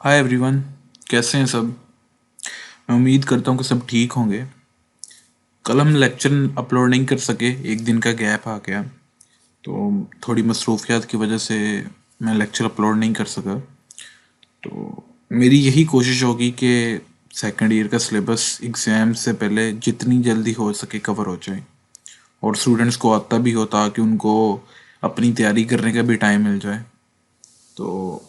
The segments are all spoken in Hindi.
हाय एवरीवन, कैसे हैं सब। मैं उम्मीद करता हूँ कि सब ठीक होंगे। कल हम लेक्चर अपलोड नहीं कर सके, एक दिन का गैप आ गया, तो थोड़ी मसरूफियात की वजह से मैं लेक्चर अपलोड नहीं कर सका। तो मेरी यही कोशिश होगी कि सेकंड ईयर का सिलेबस एग्ज़ाम से पहले जितनी जल्दी हो सके कवर हो जाए और स्टूडेंट्स को आता भी हो ताकि उनको अपनी तैयारी करने का भी टाइम मिल जाए। तो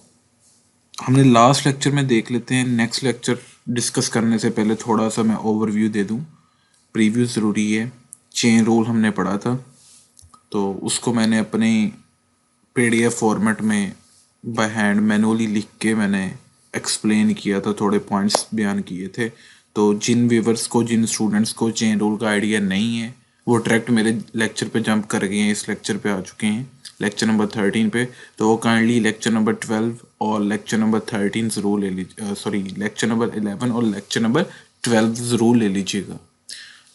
हमने लास्ट लेक्चर में देख लेते हैं। नेक्स्ट लेक्चर डिस्कस करने से पहले थोड़ा सा मैं ओवरव्यू दे दूं। प्रीव्यू ज़रूरी है। चेन रूल हमने पढ़ा था, तो उसको मैंने अपने पीडीएफ फॉर्मेट में बाय हैंड मैनुअली लिख के मैंने एक्सप्लेन किया था, थोड़े पॉइंट्स बयान किए थे। तो जिन व्यूवर्स को, जिन स्टूडेंट्स को चेन रूल का आइडिया नहीं है, वो डायरेक्ट मेरे लेक्चर पे जंप कर गए हैं, इस लेक्चर पे आ चुके हैं, लेक्चर नंबर 13 पे। तो वो काइंडली लेक्चर नंबर 12 और लेक्चर नंबर 13 ज़रूर ले लीजिए, सॉरी लेक्चर नंबर 11 और लेक्चर नंबर 12 ज़रूर ले लीजिएगा।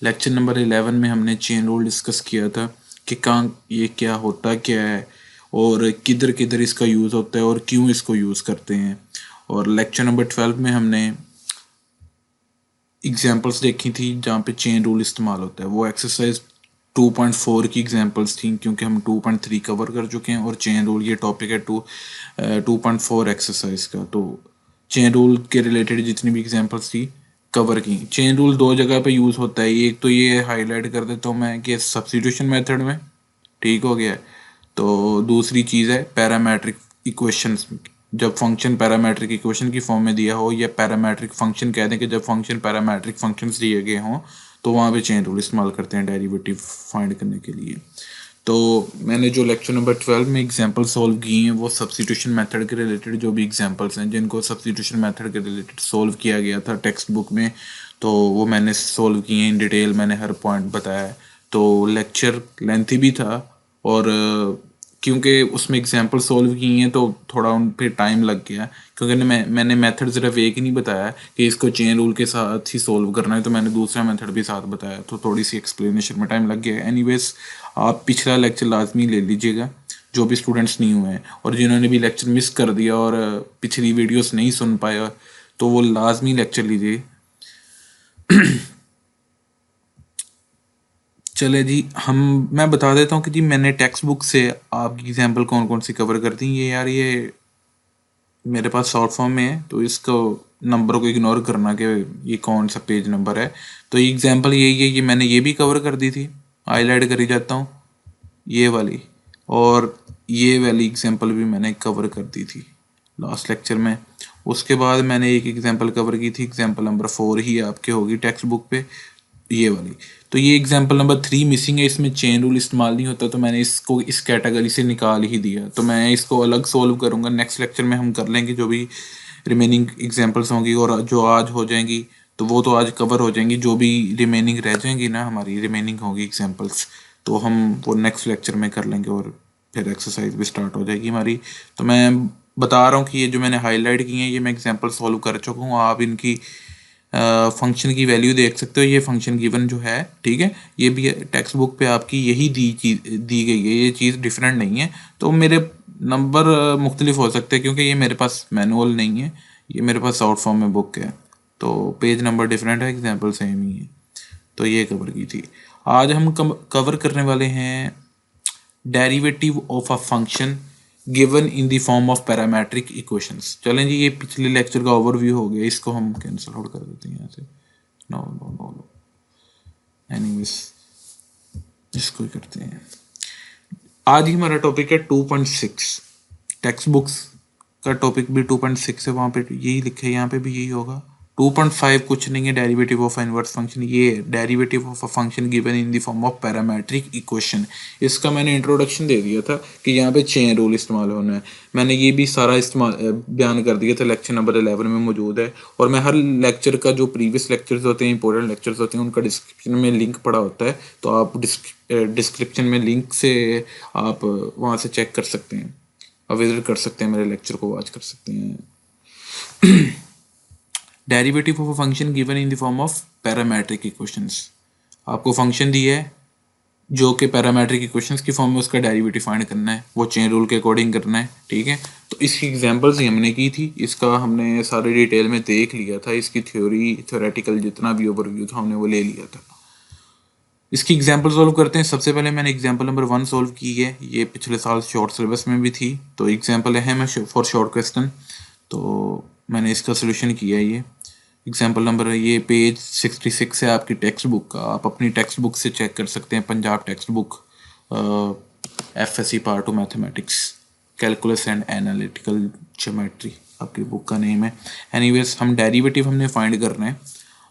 लेक्चर नंबर 11 में हमने चेन रूल डिस्कस किया था कि कहाँ ये क्या होता क्या है और किधर किधर इसका यूज़ होता है और क्यों इसको यूज़ करते हैं। और लेक्चर नंबर 12 में हमने एग्जांपल्स देखी थी जहाँ पे चेन रूल इस्तेमाल होता है। वो एक्सरसाइज 2.4 की एग्जांपल्स थी, क्योंकि हम 2.3 कवर कर चुके हैं और चेन रूल ये टॉपिक है 2.4 एक्सरसाइज का। तो चेन रूल के रिलेटेड जितनी भी एग्जांपल्स थी कवर की। चेन रूल दो जगह पे यूज़ होता है, एक तो ये हाईलाइट कर देता हूँ मैं कि सब्स्टिट्यूशन मेथड में, ठीक हो गया है। तो दूसरी चीज़ है पैरामेट्रिक इक्वेशंस, जब फंक्शन पैरामेट्रिक इक्वेशन की फॉर्म में दिया हो, या पैरामेट्रिक फंक्शन कह दें कि जब फंक्शन पैरामेट्रिक फंक्शंस दिए गए हों, तो वहाँ पे चेन रूल इस्तेमाल करते हैं डेरिवेटिव फाइंड करने के लिए। तो मैंने जो लेक्चर नंबर 12 में एग्जांपल सॉल्व किए हैं, वो सब्स्टिट्यूशन मेथड के रिलेटेड जो भी एग्जांपल्स हैं जिनको सब्स्टिट्यूशन मेथड के रिलेटेड सॉल्व किया गया था टेक्स्ट बुक में, तो वो मैंने सॉल्व किए हैं इन डिटेल, मैंने हर पॉइंट बताया है। तो लेक्चर लेंथी भी था और क्योंकि उसमें एग्जांपल सॉल्व किए हैं तो थोड़ा उन पे टाइम लग गया, क्योंकि मैंने मेथड सिर्फ एक ही नहीं बताया कि इसको चेन रूल के साथ ही सॉल्व करना है, तो मैंने दूसरा मेथड भी साथ बताया, तो थोड़ी सी एक्सप्लेनेशन में टाइम लग गया। एनीवेज, आप पिछला लेक्चर लाजमी ले लीजिएगा जो भी स्टूडेंट्स नहीं हुए हैं, और जिन्होंने भी लेक्चर मिस कर दिया और पिछली वीडियोस नहीं सुन पाया, तो वो लाजमी लेक्चर लीजिए। चले जी, मैं बता देता हूँ कि जी मैंने टेक्स्ट बुक से आपकी एग्जाम्पल कौन कौन सी कवर कर दी। ये यार, ये मेरे पास शॉर्ट फॉर्म में है, तो इसको नंबर को इग्नोर करना कि ये कौन सा पेज नंबर है। तो ये एग्जाम्पल यही है, ये मैंने ये भी कवर कर दी थी, हाईलाइट करी जाता हूँ ये वाली, और ये वाली एग्जाम्पल भी मैंने कवर कर दी थी लास्ट लेक्चर में। उसके बाद मैंने एक एग्जाम्पल कवर की थी, एग्जाम्पल नंबर 4 ही आपके होगी टेक्स्ट बुक पे, ये वाली। तो ये एग्जाम्पल नंबर 3 मिसिंग है, इसमें चेन रूल इस्तेमाल नहीं होता, तो मैंने इसको इस कैटेगरी से निकाल ही दिया। तो मैं इसको अलग सोल्व करूँगा नेक्स्ट लेक्चर में, हम कर लेंगे जो भी रिमेनिंग एग्जाम्पल्स होंगी, और जो आज हो जाएंगी तो वो तो आज कवर हो जाएंगी, जो भी रिमेनिंग रह जाएंगी ना, हमारी रिमेनिंग होगी एग्जाम्पल्स, तो हम वो नेक्स्ट लेक्चर में कर लेंगे और फिर एक्सरसाइज भी स्टार्ट हो जाएगी हमारी। तो मैं बता रहा हूँ कि ये जो मैंने हाईलाइट किए हैं ये मैं एग्जाम्पल सॉल्व कर चुका हूँ। आप इनकी फंक्शन की वैल्यू देख सकते हो, ये फंक्शन गिवन जो है, ठीक है, ये भी टेक्स्ट बुक पे आपकी यही दी चीज़ दी गई है, ये चीज़ डिफरेंट नहीं है। तो मेरे नंबर मुख्तलिफ हो सकते हैं क्योंकि ये मेरे पास मैनुअल नहीं है, ये मेरे पास शॉर्ट फॉर्म में बुक है, तो पेज नंबर डिफरेंट है, एग्जाम्पल सेम ही है। तो ये कवर की थी। आज हम कवर करने वाले हैं derivative of a function given in the form of parametric equations. चलें जी, ये पिछले लेक्चर का ओवरव्यू हो गया, इसको हम कैंसिल आउट कर देते हैं यहाँ से। No no no no, anyways इसको ही करते हैं। आज ही हमारा टॉपिक है 2.6। टेक्स्ट बुक्स का टॉपिक भी 2.6 है, वहाँ पे यही लिखे है, यहाँ पे भी यही होगा। 2.5 कुछ नहीं है, डेरिवेटिव ऑफ इनवर्स फंक्शन, ये derivative of a function given in the form of parametric equation. इसका मैंने इंट्रोडक्शन दे दिया था कि यहाँ पे चेन रूल इस्तेमाल होना है, मैंने ये भी सारा इस्तेमाल बयान कर दिया था, लेक्चर नंबर 11 में मौजूद है। और मैं हर लेक्चर का जो प्रीवियस लेक्चर्स होते हैं, इंपॉर्टेंट लेक्चर्स होते हैं, उनका डिस्क्रिप्शन में लिंक पड़ा होता है, तो आप डिस्क्रिप्शन में लिंक से आप वहाँ से चेक कर सकते हैं, विजिट कर सकते हैं, मेरे लेक्चर को वॉच कर सकते हैं। Derivative of a function given in the form of parametric equations. आपको फंक्शन दी है जो कि पैरामीट्रिक इक्वेशंस की फॉर्म में उसका डेरिवेटिव फाइंड करना है, वो चेन रूल के अकॉर्डिंग करना है, ठीक है। तो इसकी एग्जांपल्स ही हमने की थी, इसका हमने सारे डिटेल में देख लिया था, इसकी थ्योरेटिकल जितना भी ओवरव्यू था हमने वो ले लिया था। इसकी एग्जांपल सॉल्व करते हैं। सबसे पहले मैंने एग्जांपल नंबर 1 सॉल्व की है, ये पिछले साल शॉर्ट सिलेबस में भी थी, तो एग्जांपल है मैं फॉर शॉर्ट क्वेश्चन, तो मैंने इसका सोल्यूशन किया है। ये एग्जांपल नंबर है, ये पेज 66 है आपकी टेक्स्ट बुक का, आप अपनी टेक्स्ट बुक से चेक कर सकते हैं, Punjab text book, FSC part 2 mathematics, calculus and analytical geometry आपकी बुक का नेम है। एनीवेज हम डेरिवेटिव हमने फाइंड करना है,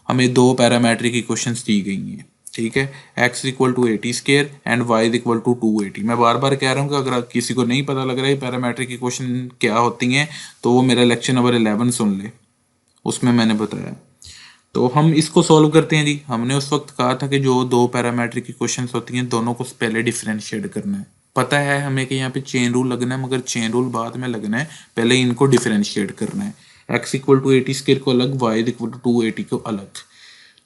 हमें दो पैरामीट्रिक इक्वेशंस दी गई हैं, ठीक है। x equal to 80² and y equal to 280। मैं बार बार कह रहा हूँ कि अगर किसी को नहीं पता लग रहा है पैरामीट्रिक इक्वेशन क्या होती हैं, तो वो मेरा लेक्चर नंबर 11 सुन ले, उसमें मैंने बताया। तो हम इसको सॉल्व करते हैं जी। हमने उस वक्त कहा था कि जो दो पैरामीट्रिक इक्वेशंस होती हैं दोनों को पहले डिफरेंशिएट करना है। पता है हमें कि यहाँ पे चेन रूल लगना है, मगर चेन रूल बाद में लगना है, पहले इनको डिफरेंशिएट करना है। x इक्वल टू 80² को अलग, y इक्वल टू 280 को अलग।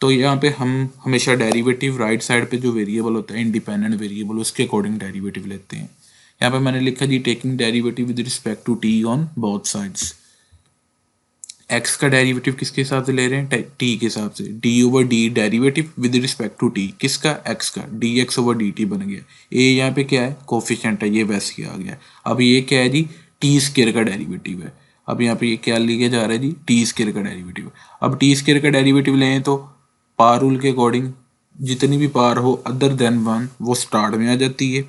तो यहाँ पे हम हमेशा डेरिवेटिव राइट साइड पे जो वेरिएबल होता है इंडिपेंडेंट वेरिएबल, उसके अकॉर्डिंग डेरिवेटिव लेते हैं। यहाँ पे मैंने लिखा जी taking derivative with respect to t on both sides. x का डेरिवेटिव किसके हिसाब से ले रहे हैं, t के हिसाब से, d over D derivative with respect to t, किसका, x का, dx ओवर dt बन गया। a यहाँ पे क्या है, कोफिशिएंट है, ये वैसे ही आ गया। अब ये क्या है जी, टी स्क्वायर का डेरिवेटिव है। अब यहाँ पे ये क्या लिया जा रहा है जी, टी स्क्वायर का डेरिवेटिव। अब टी स्क्वायर का डेरिवेटिव लें तो पावर रूल के अकॉर्डिंग जितनी भी पावर हो अदर देन 1 वो स्टार्ट में आ जाती है,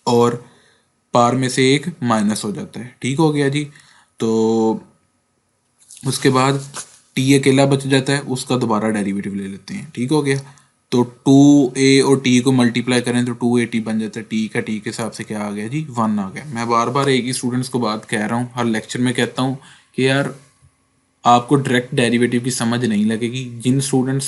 और पावर में से एक माइनस हो जाता है, ठीक हो गया जी। तो उसके बाद टी अकेला बच जाता है, उसका दोबारा डेरिवेटिव ले लेते हैं, ठीक हो गया। तो 2a और t को मल्टीप्लाई करें तो 280 बन जाता है, t का t के हिसाब से क्या आ गया जी, 1 आ गया। मैं बार बार एक ही स्टूडेंट्स को बात कह रहा हूँ, हर लेक्चर में कहता हूँ कि यार आपको डायरेक्ट डेरिवेटिव की समझ नहीं लगेगी। जिन स्टूडेंट्स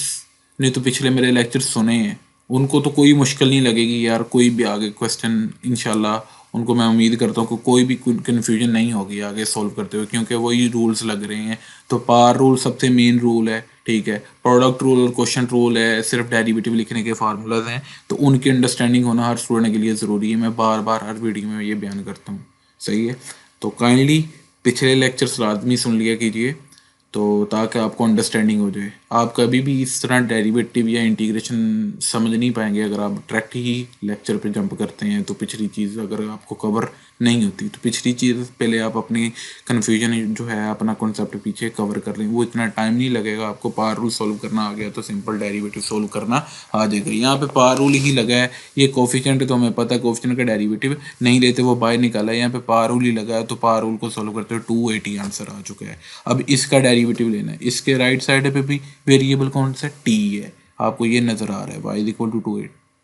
ने तो पिछले मेरे लेक्चर सुने हैं उनको तो कोई मुश्किल नहीं लगेगी यार, कोई भी आगे क्वेश्चन इंशाल्लाह उनको मैं उम्मीद करता हूँ कि कोई भी कन्फ्यूजन नहीं होगी आगे सॉल्व करते हुए, क्योंकि वही रूल्स लग रहे हैं। तो पावर रूल सबसे मेन रूल है, ठीक है। प्रोडक्ट रूल और क्वेश्चन रूल है, सिर्फ डेरिवेटिव लिखने के फार्मूलाज हैं, तो उनकी अंडरस्टैंडिंग होना हर स्टूडेंट के लिए ज़रूरी है। मैं बार बार हर वीडियो में ये बयान करता हूँ, सही है। तो काइंडली पिछले लेक्चर्स लाजमी सुन लिया कीजिए, तो ताकि आपको अंडरस्टैंडिंग हो जाए। आप कभी भी इस तरह डेरिवेटिव या इंटीग्रेशन समझ नहीं पाएंगे अगर आप डायरेक्ट ही लेक्चर पे जंप करते हैं। तो पिछली चीज़ अगर आपको कवर नहीं होती तो पिछली चीज़ पहले आप अपनी कन्फ्यूजन जो है अपना कॉन्सेप्ट पीछे कवर कर लें, वो इतना टाइम नहीं लगेगा। आपको पावर रूल सॉल्व करना आ गया तो सिंपल डेरिवेटिव सॉल्व करना आ जाएगा। यहाँ पे पावर रूल ही लगा है, ये कोफिशिएंट तो हमें पता है, कोफिशिएंट का डेरिवेटिव नहीं लेते वो बाहर निकाला है, यहाँ पे पावर रूल ही लगा है, तो पावर रूल को सॉल्व करते हुए 280 आंसर आ चुका है। अब इसका डेरिवेटिव लेना है, इसके राइट साइड पे भी वेरिएबल कौन सा, टी है, आपको ये नजर आ रहा है, y equal to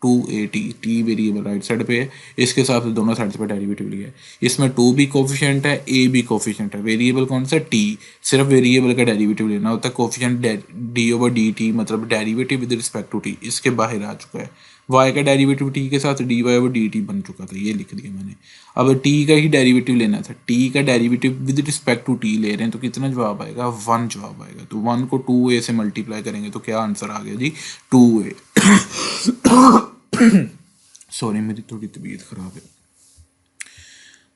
280, T variable right side पे है, इसके हिसाब से दोनों साइड पे डेरिवेटिव लिया है। इसमें 2 भी कोफिशिएंट है, a भी कोफिशिएंट है, वेरिएबल कौन सा, t, सिर्फ वेरिएबल का डेरिवेटिव लेना होता है। कोफिशिएंट d ओवर dt मतलब derivative with respect to t, इसके बाहर आ चुका है। y का डेरिवेटिव t के साथ dy ओवर dt बन चुका था, ये लिख दिया मैंने। अब t का ही डेरिवेटिव लेना था, t का derivative with respect to t ले रहे हैं, तो कितना जवाब आएगा, 1 जवाब आएगा। तो 1 को 2a से मल्टीप्लाई करेंगे तो क्या आंसर आ गया जी, 2a। सॉरी मेरी थोड़ी तबीयत खराब है।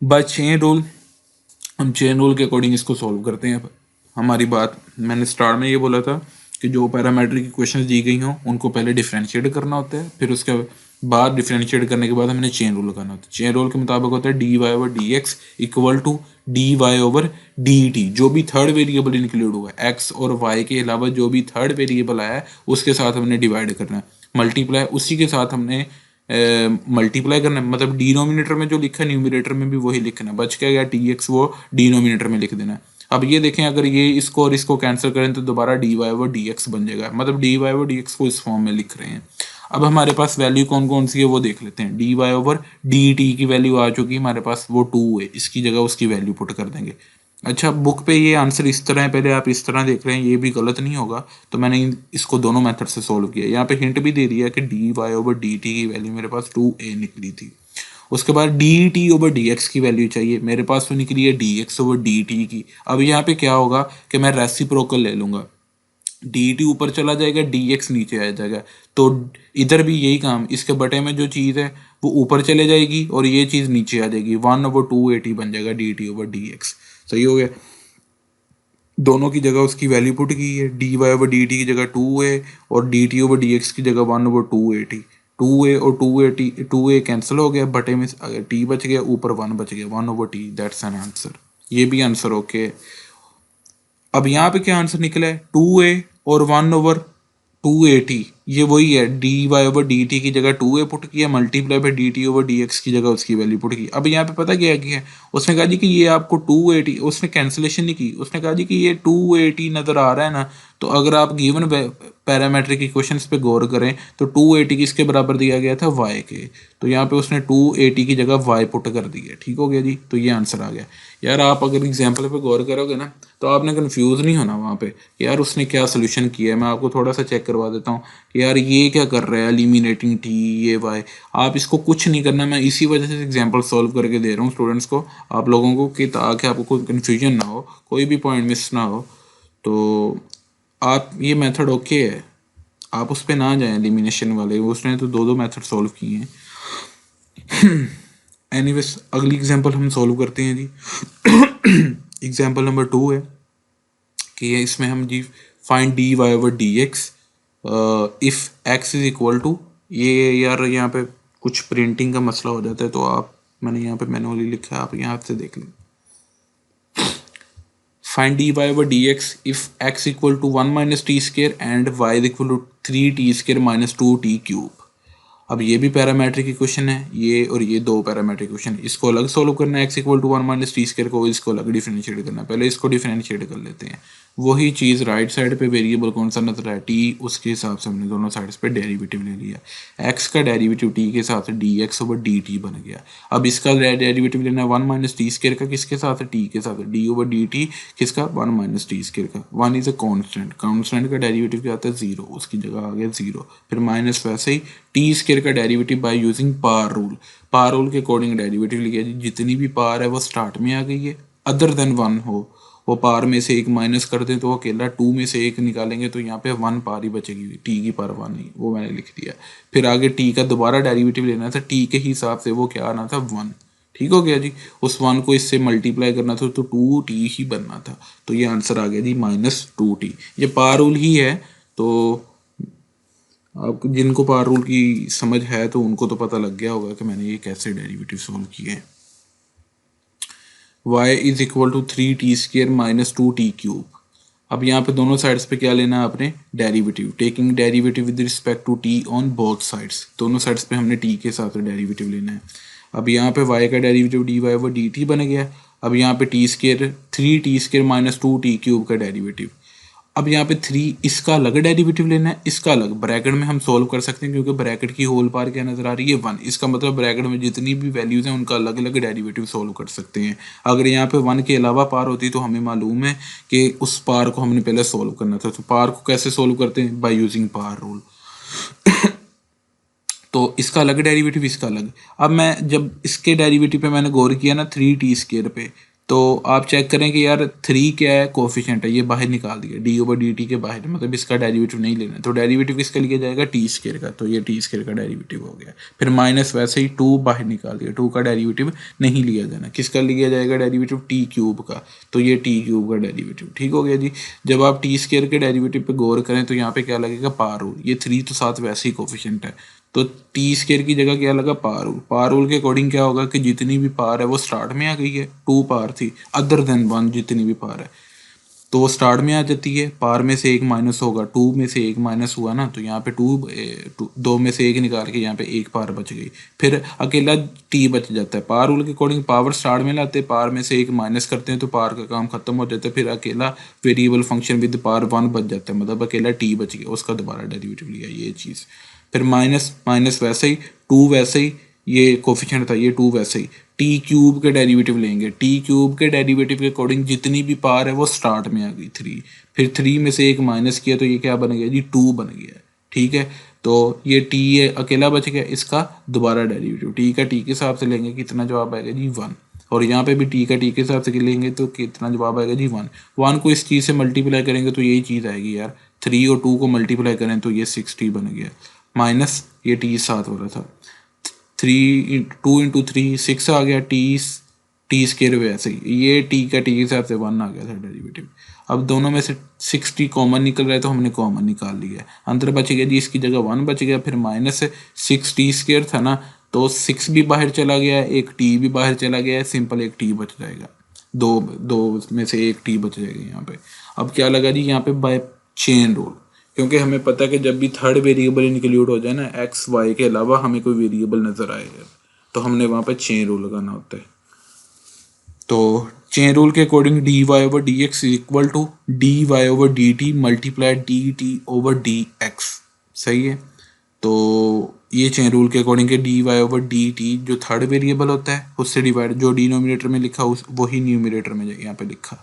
बाय चेन रूल, हम चेन रूल के अकॉर्डिंग इसको सॉल्व करते हैं। अब हमारी बात मैंने स्टार्ट में ये बोला था कि जो पैरामीट्रिक इक्वेशंस दी गई हों उनको पहले डिफरेंशिएट करना होता है, फिर उसके बाद डिफरेंशिएट करने के बाद हमने चेन रूल लगाना होता है। चेन रूल के मुताबिक होता है dy over dx equal to dy over dt, जो भी थर्ड वेरिएबल इंक्लूड हुआ है x और y के अलावा जो भी थर्ड वेरिएबल आया है उसके साथ हमने डिवाइड करना है, मल्टीप्लाई उसी के साथ हमने मल्टीप्लाई करना है, मतलब डिनोमिनेटर में जो लिखा है न्यूमिनेटर में भी वही लिखना है। बच क्या गया dx, वो डिनोमिनेटर में लिख देना है। अब ये देखें अगर ये इसको और इसको कैंसिल करें तो दोबारा dy ओवर dx बन जाएगा, मतलब dy ओवर dx को इस फॉर्म में लिख रहे हैं। अब हमारे पास वैल्यू कौन कौन सी है वो देख लेते हैं। dy ओवर dt की वैल्यू आ चुकी है हमारे पास, वो 2 है, इसकी जगह उसकी वैल्यू पुट कर देंगे। अच्छा बुक पे ये आंसर इस तरह है, पहले आप इस तरह देख रहे हैं, ये भी गलत नहीं होगा, तो मैंने इसको दोनों मेथड से सॉल्व किया। यहाँ पे हिंट भी दे दिया कि dy ओवर dt की वैल्यू मेरे पास 2a निकली थी। उसके बाद dt ओवर dx की वैल्यू चाहिए, मेरे पास तो निकली है dx ओवर dt की। अब यहाँ पे क्या होगा कि मैं रेसिप्रोकल ले लूंगा, डी टी ऊपर चला जाएगा, डी एक्स नीचे आ जाएगा। तो इधर भी यही काम, इसके बटे में जो चीज़ है वो ऊपर चले जाएगी और ये चीज़ नीचे आ जाएगी, 1/2 AT बन जाएगा D T over D X. सही हो गया। दोनों की जगह उसकी वैल्यू पुट की है, D Y over D T की जगह 2a और D T over D X की जगह 1/2 AT। 2a और 2a 2a कैंसिल हो गया, बटे में टी बच गया, ऊपर 1 बच गया, 1/t। That's an answer. ये भी आंसर ओके। अब यहाँ पे क्या आंसर निकला है, 2a और 1/2 AT। ये वही है, D Y over D T की जगह 2a पुट किया, multiply by D T over D X की जगह उसकी वैल्यू पुट की। अब यहाँ पे पता क्या किया है, उसने कहा जी कि ये आपको 2a, उसने कैंसिलेशन नहीं की, उसने कहा जी कि ये 2a नज़र आ रहा है ना, तो अगर आप गिवन पैरामेट्रिक इक्वेशंस पे गौर करें तो 2a किसके बराबर दिया गया था, y के। तो यहाँ पे उसने 2a की जगह y पुट कर दी है। ठीक हो गया जी, तो ये आंसर आ गया। यार आप अगर एग्जाम्पल पे गौर करोगे ना तो आपने कंफ्यूज नहीं होना वहाँ पे कि यार उसने क्या सोल्यूशन किया है। मैं आपको थोड़ा सा चेक करवा देता हूँ कि यार ये क्या कर रहा है, एलिमिनेटिंग टी, ये वाई। आप इसको कुछ नहीं करना, मैं इसी वजह से एग्जाम्पल सॉल्व करके दे रहा हूँ स्टूडेंट्स को, आप लोगों को, कि ताकि आपको कोई कन्फ्यूजन ना हो, कोई भी पॉइंट मिस ना हो। तो आप ये मेथड ओके है, आप उस पर ना जाएं एलिमिनेशन वाले, उसने तो दो मेथड सॉल्व किए हैं। एनीवेज अगली एग्जांपल हम सॉल्व करते हैं जी। एग्जांपल नंबर 2 है कि इसमें हम जी find D Y over D X if X is equal to, ये यार यहाँ पे कुछ प्रिंटिंग का मसला हो जाता है, तो आप, मैंने यहाँ पे मैनुअली लिखा है, आप यहाँ से देख लें। Find D Y over D X if X equal to 1 - t² and Y is equal to 3t² - 2t³। अब ये भी पैरामेट्रिक इक्वेशन है, ये और ये दो पैरामेट्रिक इक्वेशन, इसको अलग सॉल्व करना है। एक्स इक्वल टू 1 - t² को इसको अलग डिफरेंशिएट करना है। पहले इसको डिफरेंशिएट कर लेते हैं। वही चीज़ राइट साइड पे वेरिएबल कौन सा नजर है, टी, उसके हिसाब से हमने दोनों साइड्स पे डेरिवेटिव ले लिया। एक्स का डेरिवेटिव टी के हिसाब से D X over D T बन गया। अब इसका डेरिवेटिव लेना है 1 - t² का, किसके साथ है, टी के साथ है, डी ओवर डी टी किसका, 1 - t² का। 1 इज अ कॉन्स्टेंट, कॉन्स्टेंट का डेरिवेटिव क्या आता है, 0, उसकी जगह आ गया 0। फिर माइनस वैसे ही t² का derivative by using power rule, power rule के अकॉर्डिंग डेरिवेटिव लिया जी। जितनी भी पावर है वो स्टार्ट में आ गई है, अदर देन 1 हो, वो पावर में से एक माइनस कर दें तो वो अकेला 2 में से एक निकालेंगे तो यहाँ पे 1 पावर ही बचेगी, टी की पावर 1 ही, वो मैंने लिख दिया। फिर आगे टी का दोबारा डेरिवेटिव लेना था, टी के हिसाब से वो क्या आना था, 1। ठीक हो गया जी। उस 1 को इससे मल्टीप्लाई करना था तो 2t ही बनना था। तो ये आंसर आ गया जी -2t। ये पावर रूल ही है, तो आप जिनको पावर रूल की समझ है तो उनको तो पता लग गया होगा कि मैंने ये कैसे डेरिवेटिव सोल्व किए हैं। y is equal to 3t² - 2t³। अब यहाँ पे दोनों साइड्स पे क्या लेना है आपने, derivative, taking derivative with respect to t on both sides. दोनों साइड्स पे हमने t के साथ डेरिवेटिव लेना है। अब यहाँ पे y का डेरिवेटिव dy ओवर dt बन गया। अब यहाँ पे t², 3t² - 2t³ का डेरिवेटिव। अब यहाँ पे 3, इसका अलग डेरिवेटिव लेना है, इसका अलग। ब्रैकेट में हम सोल्व कर सकते हैं क्योंकि ब्रैकेट की होल पार क्या नजर आ रही है, 1। इसका मतलब ब्रैकेट में जितनी भी वैल्यूज हैं उनका अलग अलग डेरिवेटिव सोल्व कर सकते हैं। अगर यहाँ पे 1 के अलावा पार होती तो हमें मालूम है कि उस पार को हमने पहले सोल्व करना था। तो पार को कैसे सोल्व करते हैं, बाय यूजिंग पार रूल। तो इसका अलग डेरिवेटिव, इसका अलग। अब मैं जब इसके डेरिवेटिव पे मैंने गौर किया ना 3t² पे, तो आप चेक करें कि यार 3 क्या है, कोफिशिएंट है, ये बाहर निकाल दिया, डी ओवर डी टी के बाहर, मतलब इसका डेरिवेटिव नहीं लेना। तो डेरिवेटिव किसका लिया जाएगा, t² का, तो ये t² का डेरिवेटिव हो गया। फिर माइनस वैसे ही 2 बाहर निकाल दिया, 2 का डेरिवेटिव नहीं लिया जाना, किसका लिया जाएगा डेरिवेटिव, t³ का, तो ये t³ का डेरिवेटिव। ठीक हो गया जी। जब आप t² के डेरिवेटिव पे गौर करें तो यहाँ पे क्या लगेगा, पावर रूल। ये 3 तो साथ वैसे ही कोफिशिएंट है, तो t² की जगह क्या लगा, पावर रूल। पावर रूल के अकॉर्डिंग क्या होगा कि जितनी भी पावर है वो स्टार्ट में आ गई है, 2 पावर थी, अदर देन 1 जितनी भी पावर है तो वो स्टार्ट में आ जाती है। पावर में से एक माइनस होगा, 2 में से एक माइनस हुआ ना, तो यहाँ पे 2 में से एक निकाल के यहाँ पे एक पावर बच गई। फिर अकेला t बच जाता है। पावर रूल के अकॉर्डिंग पावर स्टार्ट में लाते हैं, पावर में से एक माइनस करते हैं तो पावर का काम खत्म हो जाता है। फिर अकेला वेरिएबल फंक्शन विद पावर 1 बच जाता है, मतलब अकेला t बच गया, उसका दोबारा डेरिवेटिव लिया, ये चीज़। फिर माइनस माइनस वैसे ही, 2 वैसे ही, ये कोफिशिएंट था, ये 2 वैसे ही। t³ के डेरिवेटिव लेंगे, t³ के डेरिवेटिव के अकॉर्डिंग जितनी भी पावर है वो स्टार्ट में आ गई 3। फिर 3 में से एक माइनस किया तो ये क्या बन गया जी, 2 बन गया। ठीक है, तो ये t है अकेला बच गया, इसका दोबारा डेरिवेटिव t का t के हिसाब से लेंगे, कितना जवाब आएगा जी, 1। और यहाँ पे भी t का t के हिसाब से लेंगे तो कितना जवाब आएगा जी, 1। 1 को इस चीज़ से मल्टीप्लाई करेंगे तो यही चीज़ आएगी यार, 3 और 2 को मल्टीप्लाई करें तो ये 6t बन गया, माइनस ये t साथ हो रहा था, 2 × 3 6 आ गया, टी स्केयर वैसे ही ये टी का टी के हिसाब से 1 आ गया था डेरिवेटिव। अब दोनों में से 6t कॉमन निकल रहा है तो हमने कॉमन निकाल लिया, अंदर बच गया जी, इसकी जगह 1 बच गया, फिर माइनस 6t² था ना, तो 6 भी बाहर चला गया, एक t भी बाहर चला गया, सिंपल एक t बच जाएगा, दो दो में से एक t बच जाएगा यहाँ पे। अब क्या लगा जी यहाँ पे बाय चेन रूल, क्योंकि हमें पता है कि जब भी थर्ड वेरिएबल इंक्लूड हो जाए ना एक्स वाई के अलावा हमें कोई वेरिएबल नजर आएगा तो हमने वहाँ पे चेन रूल लगाना होता है। तो चेन रूल के according D Y over D X equal to D Y over D T multiply D T over D X, सही है। तो ये चेन रूल के अकॉर्डिंग के D Y over D T जो थर्ड वेरिएबल होता है उससे डिवाइड, जो डिनोमिनेटर में लिखा उस वही न्यूमिनेटर में यहाँ पे लिखा,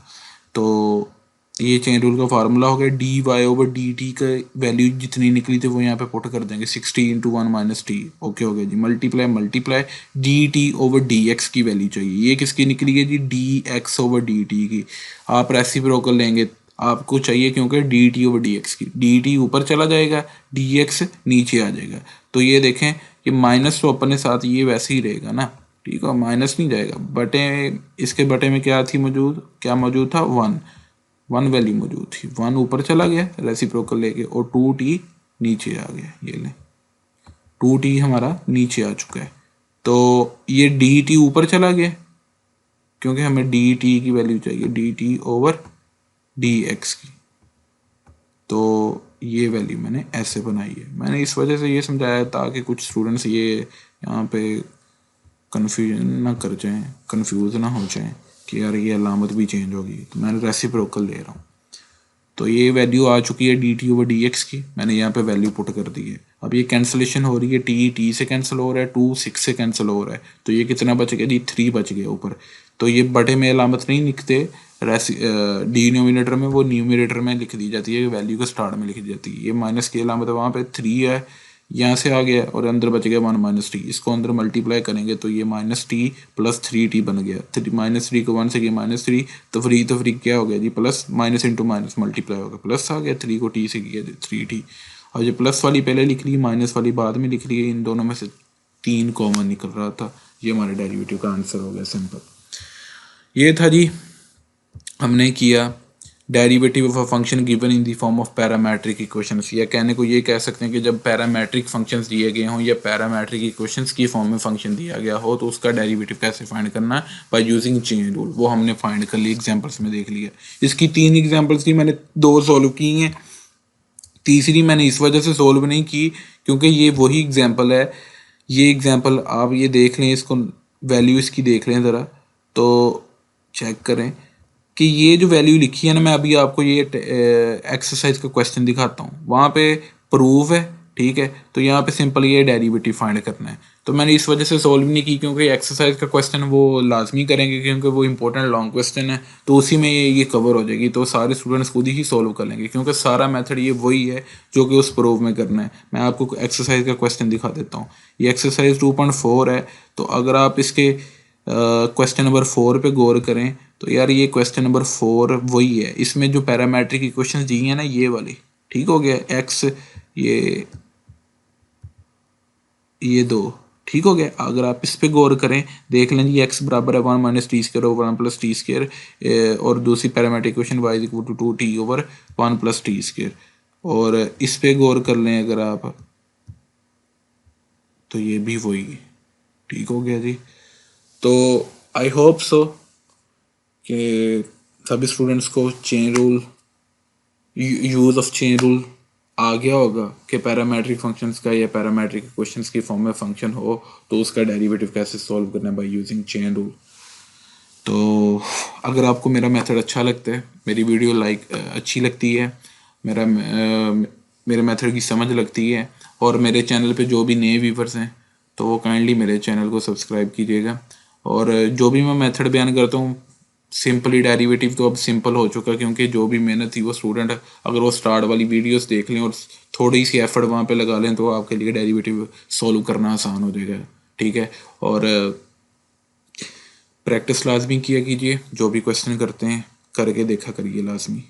तो ये चेन रूल का फार्मूला हो गया, D Y over D T का वैल्यू जितनी निकली थी वो यहाँ पे पुट कर देंगे, 60 × 1 माइनस टी, ओके हो गया जी, multiply multiply D T over D X की वैल्यू चाहिए, ये किसकी निकली है जी, D X over D T की। आप रेसिप्रोकल लेंगे आपको चाहिए क्योंकि D T over D X की, डी टी ऊपर चला जाएगा, डी एक्स नीचे आ जाएगा, तो ये देखें कि माइनस तो अपने साथ ये वैसे ही रहेगा ना, ठीक है, माइनस नहीं जाएगा, बटे इसके बटे में क्या थी मौजूद, क्या मौजूद था, 1 वैल्यू मौजूद थी, 1 ऊपर चला गया रेसिप्रोकल लेके और 2t नीचे आ गया, ये ले 2t हमारा नीचे आ चुका है, तो ये dt ऊपर चला गया क्योंकि हमें dt की वैल्यू चाहिए dt ओवर dx की, तो ये वैल्यू मैंने ऐसे बनाई है, मैंने इस वजह से ये समझाया ताकि कुछ स्टूडेंट्स ये यहाँ पे कन्फ्यूजन ना कर जाएं, कन्फ्यूज ना हो जाएं कि यार ये अलामत भी चेंज होगी, तो मैंने रेसिप्रोकल ले रहा हूँ। तो ये वैल्यू आ चुकी है D T over D X की, मैंने यहाँ पे वैल्यू पुट कर दी है। अब ये कैंसलेशन हो रही है, टी से कैंसिल हो रहा है, 2 6 से कैंसिल हो रहा है, तो ये कितना बच गया जी, 3 बच गया ऊपर। तो ये बटे में अलामत नहीं लिखते डिनोमिनेटर में, वो न्यूमिनेटर में लिख दी जाती है, वैल्यू को स्टार्ट में लिख दी जाती है। ये माइनस की अलामत वहाँ पे 3 है, यहाँ से आ गया और अंदर बच गया 1 माइनस टी, इसको अंदर मल्टीप्लाई करेंगे तो ये माइनस टी प्लस 3t बन गया, माइनस 3 को 1 से गया माइनस 3, तो फ्री क्या हो गया जी, plus minus into minus multiply हो गया, प्लस आ गया, 3 को t से किया 3t। और ये प्लस वाली पहले लिख ली, माइनस वाली बाद में लिख ली, इन दोनों में से 3 कॉमन निकल रहा था, ये हमारे डेरिवेटिव का आंसर हो गया, सिंपल। ये था जी, हमने किया derivative of a function given in the form of parametric equations, या कहने को ये कह सकते हैं कि जब पैरामेट्रिक फंक्शंस दिए गए हों या पैरामेट्रिक इक्वेशंस की फॉर्म में फंक्शन दिया गया हो तो उसका डेरिवेटिव कैसे फाइंड करना है, बाय यूजिंग चेन रूल, वो हमने फाइंड कर ली, एग्जांपल्स में देख लिया। इसकी 3 एग्जांपल्स थी, मैंने 2 सॉल्व की हैं, तीसरी मैंने इस वजह से सोल्व नहीं की क्योंकि ये वही एग्जाम्पल है, ये एग्जाम्पल आप ये देख लें, इसको वैल्यू इसकी देख लें ज़रा, तो चेक करें कि ये जो वैल्यू लिखी है ना, मैं अभी आपको ये एक्सरसाइज का क्वेश्चन दिखाता हूँ, वहाँ पे प्रूफ है, ठीक है, तो यहाँ पे सिंपल ये डेरिवेटिव फाइंड करना है, तो मैंने इस वजह से सोल्व नहीं की क्योंकि एक्सरसाइज का क्वेश्चन वो लाजमी करेंगे क्योंकि वो इंपॉर्टेंट लॉन्ग क्वेश्चन है, तो उसी में ये कवर हो जाएगी, तो सारे स्टूडेंट्स खुद ही सॉल्व कर लेंगे क्योंकि सारा मेथड ये वही है जो कि उस प्रूफ में करना है। मैं आपको एक्सरसाइज का क्वेश्चन दिखा देता हूँ, ये एक्सरसाइज 2.4 है, तो अगर आप इसके क्वेश्चन नंबर 4 पे गौर करें तो यार ये क्वेश्चन नंबर 4 वही है, इसमें जो पैरामेट्रिक इक्वेशंस दी हैं ना ये वाली, ठीक हो गया, एक्स ये 2, ठीक हो गया। अगर आप इस पे गौर करें, देख लें जी एक्स बराबर है 1 minus T square over 1 plus T square, और दूसरी parametric equation Y equal to 2t over 1 plus T square, और इस पे गौर कर लें अगर आप, तो ये भी वही, ठीक हो गया जी। तो आई होप सो कि सभी स्टूडेंट्स को chain rule, use of chain rule आ गया होगा कि पैरामेट्रिक फंक्शंस का या पैरामेट्रिक इक्वेशंस की फॉर्म में फंक्शन हो तो उसका डेरिवेटिव कैसे सॉल्व करना है बाय यूजिंग चेन रूल। तो अगर आपको मेरा मेथड अच्छा लगता है, मेरी वीडियो अच्छी लगती है, मेरे मेथड की समझ लगती है, और मेरे चैनल पे जो भी नए व्यूवर्स हैं तो वो काइंडली मेरे चैनल को सब्सक्राइब कीजिएगा। और जो भी मैं मेथड बयान करता हूँ सिंपली, डेरिवेटिव तो अब सिंपल हो चुका क्योंकि जो भी मेहनत थी वो स्टूडेंट अगर वो स्टार्ट वाली वीडियोस देख लें और थोड़ी सी एफर्ट वहाँ पे लगा लें तो आपके लिए डेरिवेटिव सॉल्व करना आसान हो जाएगा, ठीक है। और प्रैक्टिस लाजमी किया कीजिए, जो भी क्वेश्चन करते हैं करके देखा करिए लाजमी।